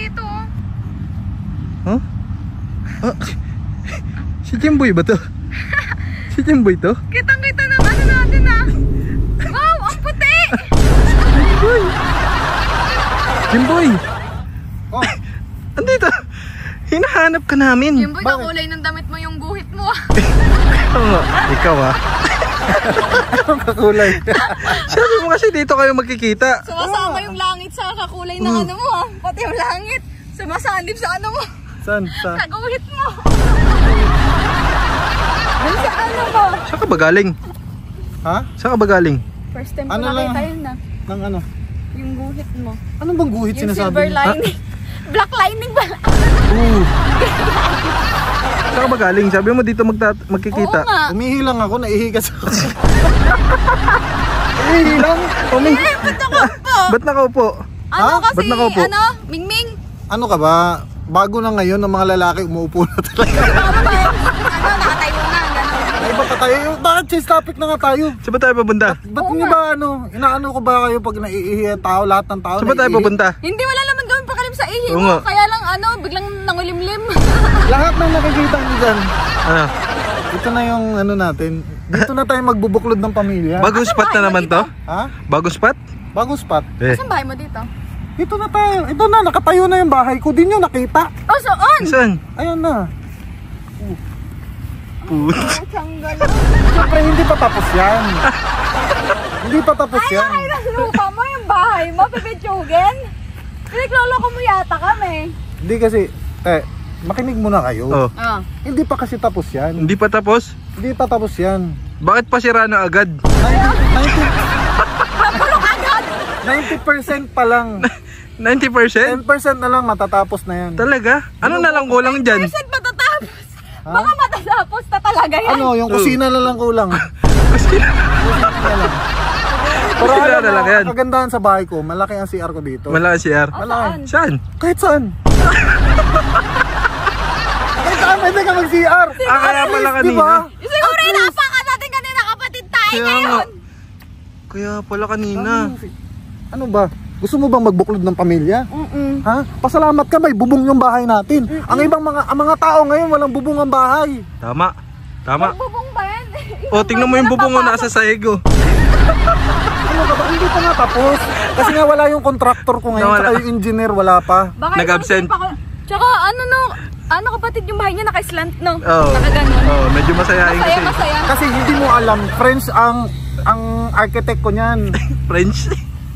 dito. Huh? Ah, si Jimboy ba to? Si Jimboy to? Kitang-kita ng ano natin ah. Wow, ang puti! Jimboy! Jimboy! Oh, Andito! Hinahanap ka namin! Jimboy, kakulay ng damit mo yung guhit mo ah. Oo nga, ikaw ah. anong kakulay? Sabi mo kasi dito kayo magkikita. Sumasama yung langit sa kakulay ng ano mo ah. Pati yung langit. Sumasanib sa ano mo. Saan? Sa? Sa guhit mo. Ano sa ano mo? Saan ka ba galing? Ha? Saan ka ba galing? First time ko Ano nakita lang? yun na. Nang ano? Yung guhit mo. Anong bang guhit Yung sinasabi silver mo? lining. Black lining ba? Saan ka ba galing? Sabi mo dito magkikita. Oo nga. Umihi lang ako, naihigas ako. Umihi lang? Eh, ba't nakaupo? Ba't nakaupo? Ano Ha? kasi, Ba't nakaupo? ano? Mingming? Ano ka ba? Bago na ngayon ng mga lalaki umuupo na talaga. Ano ba yun? Ano, nakatayo na, gano'n. Ay ba pa tayo? Bakit chase topic na nga tayo? Saan ba tayo papunta? Ba't niyo ba ano? Inaano ko ba kayo pag naiihi ang tao? Lahat ng tao Saan ba tayo naiihi? papunta? Hindi, wala naman gawin pakalim sa ihi Oo mo. nga. Kaya lang, ano, biglang nangulimlim. Lahat ng nakikita niyo dyan. Ano? Ito na yung ano natin. Dito na tayo magbubuklod ng pamilya. Bagong spot na naman to? Ha? Bagong spot? Bagong spot. Eh. Saan bahay mo dito? Ito na tayo. Ito na, nakatayo na yung bahay ko. Di nyo nakita. Oh, saan? Saan? Ayun na. Put. Tanggal. Siyempre, hindi pa tapos yan. Hindi pa tapos yan. Ay, nasinuka mo yung bahay mo, pipitsugin. Pinagloloko mo yata kami. Hindi kasi, makinig muna kayo. Oh. Ah. Hindi pa kasi tapos yan. Hindi pa tapos? Hindi pa tapos yan. Bakit pa sira na agad? 90% pa lang. 90%? 10% na lang matatapos na yan. Talaga? Ano na lang kulang dyan? Percent matatapos. Baka matatapos na talaga yan. Ano, yung kusina na lang kulang. Pero Kusina alam na lang mo, yan. kagandahan sa bahay ko, malaki ang CR ko dito. Wala CR. Saan? Saan? Kahit saan. Kahit saan, pwede ka mag-CR. Kaya pala kanina. Diba? Siguro inapakan natin kanina kapatid tayo Kaya nga. ngayon. Kaya pala kanina. Ano ba? Gusto mo bang magbuklod ng pamilya? Mm-mm. Ha? Pasalamat ka, may bubong yung bahay natin. Ang ibang mga tao ngayon, walang bubong ang bahay. Tama. Tama. Bubong ba yan? O, tingnan mo yung bubong mo nasa saig oh. Ano ka ba? Hindi pa nga tapos. Kasi nga wala yung contractor ko ngayon, Nawala. saka yung engineer, wala pa. Baka Nag-absent. Tsaka ano no, ano kapatid yung bahay niya naka-slant no? Oo. Nakaganon. Oh, medyo masayahin Masaya, kasi. masaya. Kasi hindi mo alam, French ang architect ko niyan. French?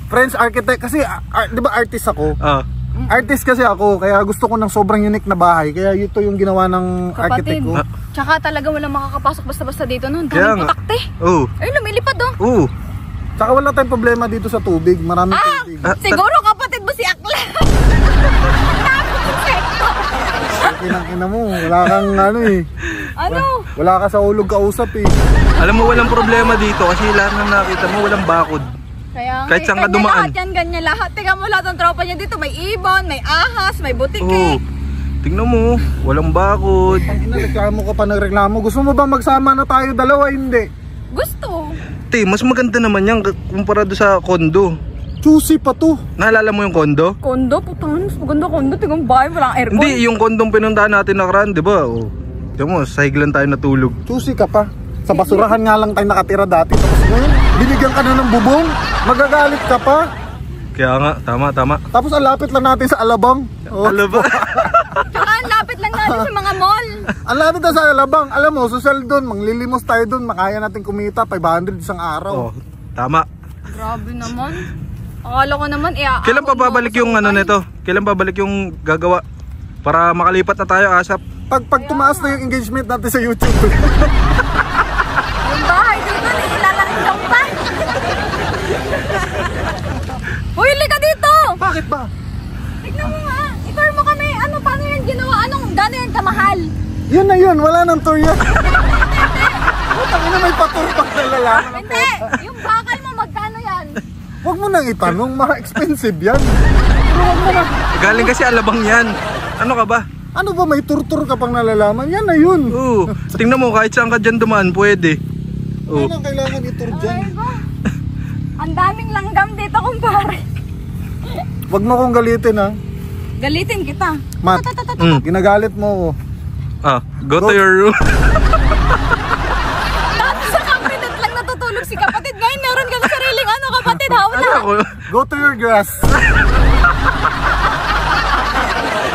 French architect, kasi di ba artist ako? Oh. Artist kasi ako, kaya gusto ko ng sobrang unique na bahay. Kaya ito yung ginawa ng architect Kapatid. ko. Tsaka talaga walang makakapasok basta-basta dito no. Kaya Daming nga. putakte. Oh. Ay, lumilipad oh. Oh. Tsaka wala tayong problema dito sa tubig, maraming tubig. Siguro kapatid mo si Akla. Insekto. Kinang-ina mo, wala kang ano eh. Ano? Wala ka sa ulog kausap eh. Alam mo walang problema dito kasi lahat ng nakita mo walang bakod. Kaya Kahit saan ka ganyan dumaan. lahat yan, ganyan lahat. Tingnan mo lahat ng tropa niya dito. May ibon, may ahas, may butike. Oh. Tingnan mo, walang bakod. Reklamo ka pa ng reklamo. Gusto mo ba magsama na tayo dalawa? Hindi. Gusto. Te, mas maganda naman yan kumpara doon sa kondo. Choosy pa to. Naalala mo yung kondo? Kondo, putang, mas maganda kondo. Tingnan mo bahay, walang aircon. Hindi, yung kondong pinuntahan natin nakaraan, di ba? Oh. Tingnan mo, sahig lang tayo natulog. Choosy ka pa. Sa basurahan nga lang tayo nakatira dati. Tapos ngayon, binigyan ka na ng bubong. Magagalit ka pa. Kaya nga, tama, tama. Tapos ang lapit lang natin sa Alabang. Oh. Alam ba? Tsaka ang lapit lang natin sa mga mall. Ang lapit na sa Alabang. Alam mo, social doon. Manglilimos tayo doon. Makaya natin kumita 500 isang araw. Oh, tama. Grabe naman. Akala ko naman, Kailan pa babalik yung ano nito? Kailan babalik yung gagawa? Para makalipat na tayo asap. Pag tumaas na yung engagement natin sa YouTube. Yung bahay dito, nilalaki lang pa. Uy, ka dito! Bakit ba? Tignan mo nga, i-tour mo kami. Ano, paano yan ginawa? Gano'n yan kamahal? Yun na yun. Wala nang tour yan. Putang ina, may patur pag nalala. Hindi, yung bakal mo, magkano yan? Huwag mo nang itanong. Expensive yan. Pero huwag mo na. Galing kasi Alabang yan. Ano ka ba? Ano ba, may tour-tour ka pang nalalaman? Yan na yun. Oo. Tingnan mo, kahit saan ka dyan dumaan, pwede. Oo. Ano kailangan i-tour dyan? Ay, ba? Ang daming langgam dito, kumpare. Huwag mo kong galitin ha. Galitin kita. Mat, ginagalit mo ko. Go to your room. Dati sa kabinet lang natutulog si kapatid. Ngayon meron ka na sariling ano kapatid. Hawla. Go to your grass.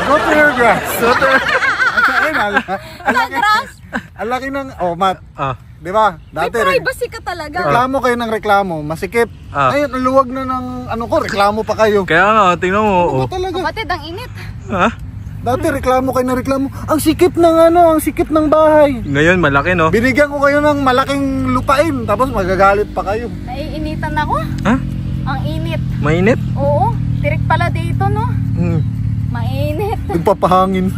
Go to your grass. Ang laki ng, Mat. Di ba? May Dati privacy ka talaga. reklamo kayo ng reklamo, masikip. Ayun, ang luwag na ng ano ko, reklamo pa kayo. Kaya nga, tingnan mo. Talaga. Kapatid, ang init. Ha? Dati reklamo kayo ng reklamo. Ang sikip ng ang sikip ng bahay. Ngayon, malaki, no? Binigyan ko kayo ng malaking lupain, tapos magagalit pa kayo. Naiinitan ako. Ha? Ang init. Mainit? Oo. Tirik pala dito, no? Mainit. Nagpapahangin.